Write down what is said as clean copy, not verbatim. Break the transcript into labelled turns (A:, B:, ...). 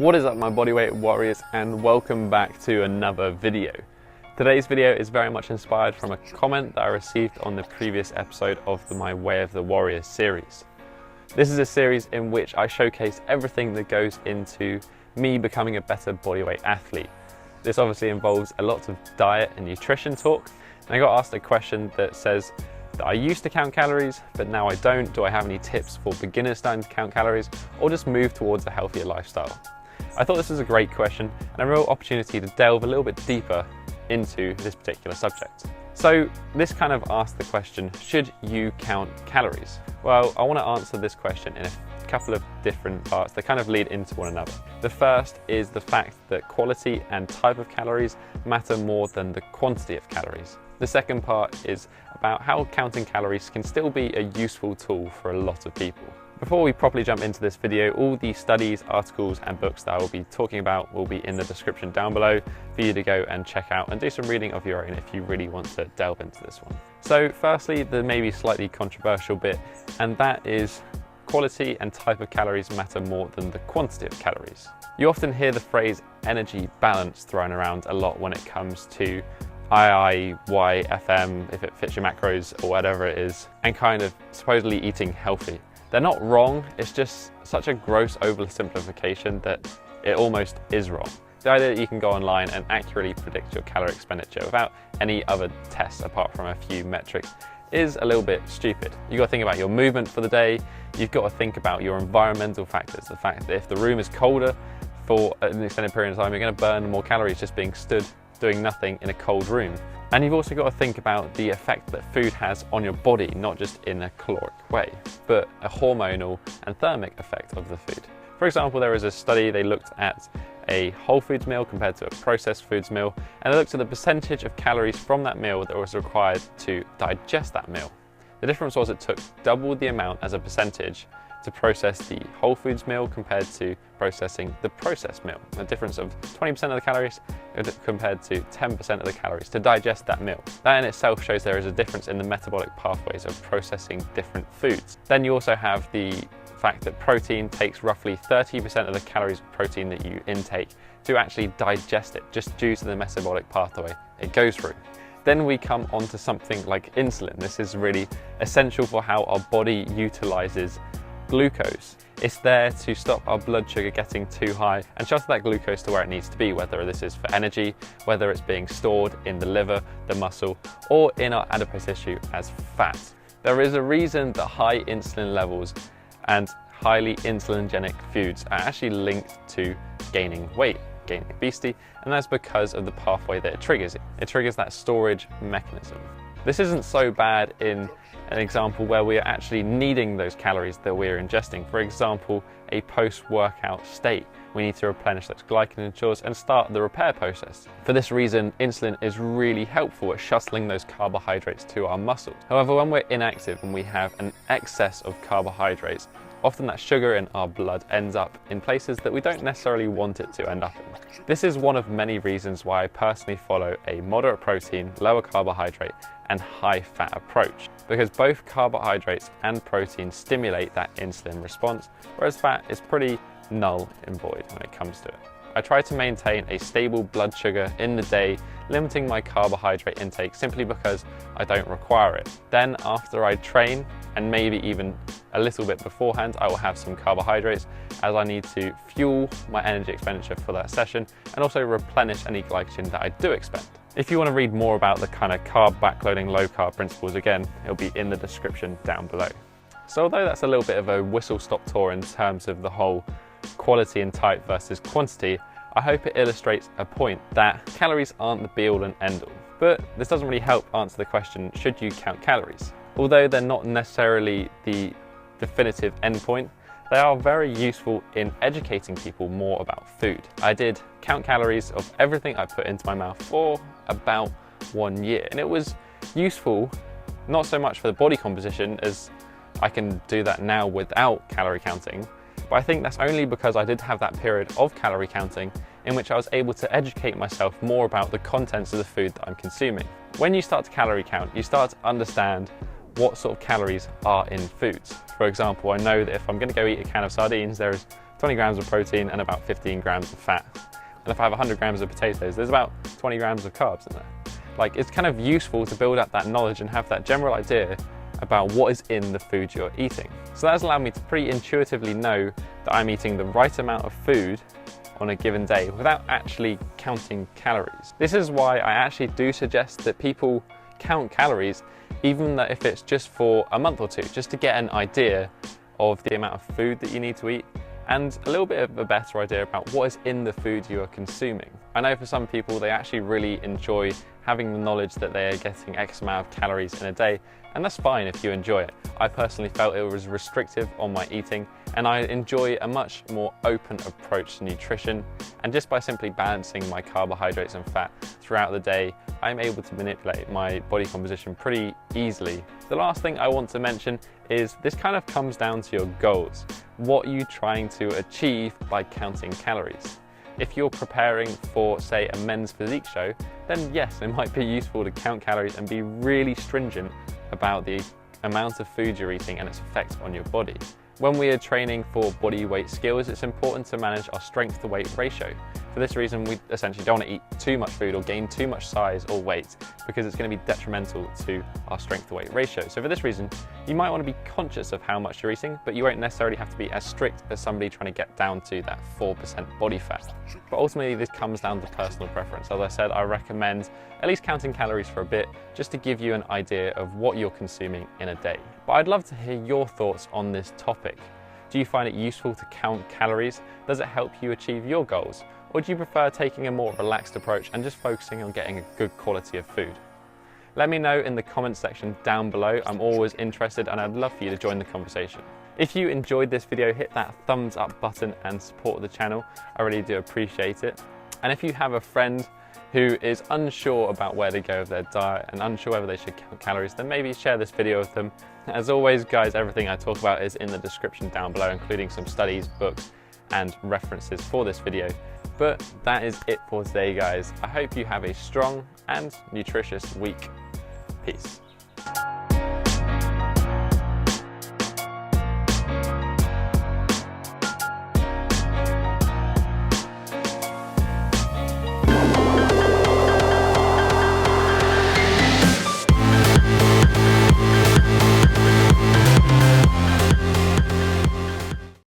A: What is up, my bodyweight warriors, and welcome back to another video. Today's video is very much inspired from a comment that I received on the previous episode of My Way of the Warrior series. This is a series in which I showcase everything that goes into me becoming a better bodyweight athlete. This obviously involves a lot of diet and nutrition talk, and I got asked a question that says that I used to count calories, but now I don't. Do I have any tips for beginners starting to count calories, or just move towards a healthier lifestyle? I thought this was a great question and a real opportunity to delve a little bit deeper into this particular subject. So this kind of asks the question, should you count calories? Well, I want to answer this question in a couple of different parts that kind of lead into one another. The first is the fact that quality and type of calories matter more than the quantity of calories. The second part is about how counting calories can still be a useful tool for a lot of people. Before we properly jump into this video, all the studies, articles and books that I will be talking about will be in the description down below for you to go and check out and do some reading of your own if you really want to delve into this one. So firstly, the maybe slightly controversial bit, and that is quality and type of calories matter more than the quantity of calories. You often hear the phrase energy balance thrown around a lot when it comes to IIYFM, if it fits your macros or whatever it is, and kind of supposedly eating healthy. They're not wrong, it's just such a gross oversimplification that it almost is wrong. The idea that you can go online and accurately predict your calorie expenditure without any other tests apart from a few metrics is a little bit stupid. You've got to think about your movement for the day, you've got to think about your environmental factors, the fact that if the room is colder for an extended period of time, you're going to burn more calories just being stood doing nothing in a cold room. And you've also got to think about the effect that food has on your body, not just in a caloric way, but a hormonal and thermic effect of the food. For example, there is a study, they looked at a whole foods meal compared to a processed foods meal, and they looked at the percentage of calories from that meal that was required to digest that meal. The difference was it took double the amount as a percentage to process the whole foods meal compared to processing the processed meal. A difference of 20% of the calories compared to 10% of the calories to digest that meal. That in itself shows there is a difference in the metabolic pathways of processing different foods. Then you also have the fact that protein takes roughly 30% of the calories of protein that you intake to actually digest it, just due to the metabolic pathway it goes through. Then we come on to something like insulin. This is really essential for how our body utilizes glucose. It's there to stop our blood sugar getting too high and shuttle that glucose to where it needs to be, whether this is for energy, whether it's being stored in the liver, the muscle, or in our adipose tissue as fat. There is a reason that high insulin levels and highly insulin-genic foods are actually linked to gaining weight, gaining obesity, and that's because of the pathway that it triggers. It triggers that storage mechanism. This isn't so bad in an example where we are actually needing those calories that we're ingesting. For example, a post-workout state. We need to replenish those glycogen stores and start the repair process. For this reason, insulin is really helpful at shuttling those carbohydrates to our muscles. However, when we're inactive and we have an excess of carbohydrates, often that sugar in our blood ends up in places that we don't necessarily want it to end up in. This is one of many reasons why I personally follow a moderate protein, lower carbohydrate, and high fat approach, because both carbohydrates and protein stimulate that insulin response, whereas fat is pretty null and void when it comes to it. I try to maintain a stable blood sugar in the day, limiting my carbohydrate intake simply because I don't require it. Then after I train, and maybe even a little bit beforehand, I will have some carbohydrates as I need to fuel my energy expenditure for that session and also replenish any glycogen that I do expend. If you want to read more about the kind of carb backloading, low carb principles, again, it'll be in the description down below. So although that's a little bit of a whistle-stop tour in terms of the whole quality and type versus quantity, I hope it illustrates a point that calories aren't the be-all and end-all. But this doesn't really help answer the question, should you count calories? Although they're not necessarily the definitive endpoint, they are very useful in educating people more about food. I did count calories of everything I put into my mouth for about 1 year, and it was useful, not so much for the body composition, as I can do that now without calorie counting, but I think that's only because I did have that period of calorie counting in which I was able to educate myself more about the contents of the food that I'm consuming. When you start to calorie count, you start to understand what sort of calories are in foods. For example, I know that if I'm going to go eat a can of sardines, there is 20 grams of protein and about 15 grams of fat. And if I have 100 grams of potatoes, there's about 20 grams of carbs in there. Like, it's kind of useful to build up that knowledge and have that general idea about what is in the food you're eating. So that's allowed me to pretty intuitively know that I'm eating the right amount of food on a given day without actually counting calories. This is why I actually do suggest that people count calories, even if it's just for a month or two, just to get an idea of the amount of food that you need to eat and a little bit of a better idea about what is in the food you are consuming. I know for some people they actually really enjoy having the knowledge that they are getting X amount of calories in a day, and that's fine if you enjoy it. I personally felt it was restrictive on my eating, and I enjoy a much more open approach to nutrition, and just by simply balancing my carbohydrates and fat throughout the day, I'm able to manipulate my body composition pretty easily. The last thing I want to mention is this kind of comes down to your goals. What are you trying to achieve by counting calories? If you're preparing for, say, a men's physique show, then yes, it might be useful to count calories and be really stringent about the amount of food you're eating and its effect on your body. When we are training for body weight skills, it's important to manage our strength to weight ratio. For this reason, we essentially don't want to eat too much food or gain too much size or weight, because it's going to be detrimental to our strength to weight ratio. So for this reason, you might want to be conscious of how much you're eating, but you won't necessarily have to be as strict as somebody trying to get down to that 4% body fat. But ultimately, this comes down to personal preference. As I said, I recommend at least counting calories for a bit, just to give you an idea of what you're consuming in a day. But I'd love to hear your thoughts on this topic. Do you find it useful to count calories? Does it help you achieve your goals? Or do you prefer taking a more relaxed approach and just focusing on getting a good quality of food? Let me know in the comments section down below. I'm always interested and I'd love for you to join the conversation. If you enjoyed this video, hit that thumbs up button and support the channel. I really do appreciate it. And if you have a friend who is unsure about where to go with their diet and unsure whether they should count calories, then maybe share this video with them. As always, guys, everything I talk about is in the description down below, including some studies, books, and references for this video. But that is it for today, guys. I hope you have a strong and nutritious week. Peace.